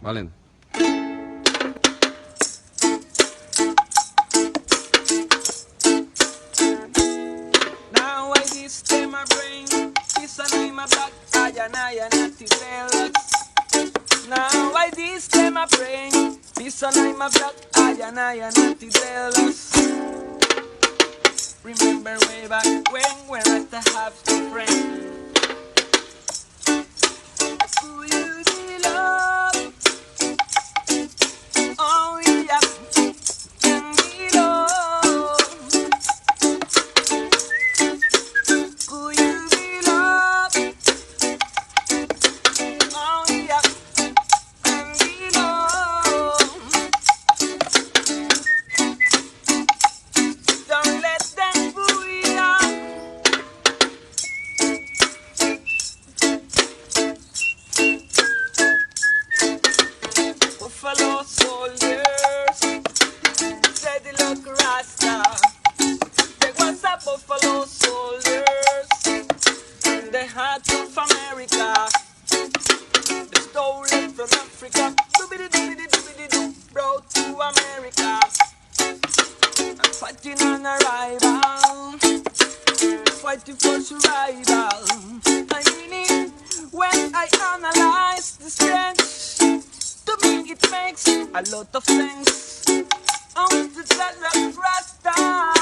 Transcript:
Valen. Now I this them my brain, this and I'm a black, I and not the deluxe. Now I this them my brain, this and I'm a black, I and not the deluxe. Remember way back when I used to have some friends. Who you did love, oh yeah, and we love. Who you be love, oh yeah, and we love. Don't let them fool you. Buffalo soldiers, said they look Rasta. They was a buffalo soldiers in the heart of America. They stole it from Africa, doobity-doobity-doobity-doo, brought to America. And fighting on a rival, fighting for survival. I mean, when I analyze the strength, to me it makes a lot of sense. Oh, the Rasta.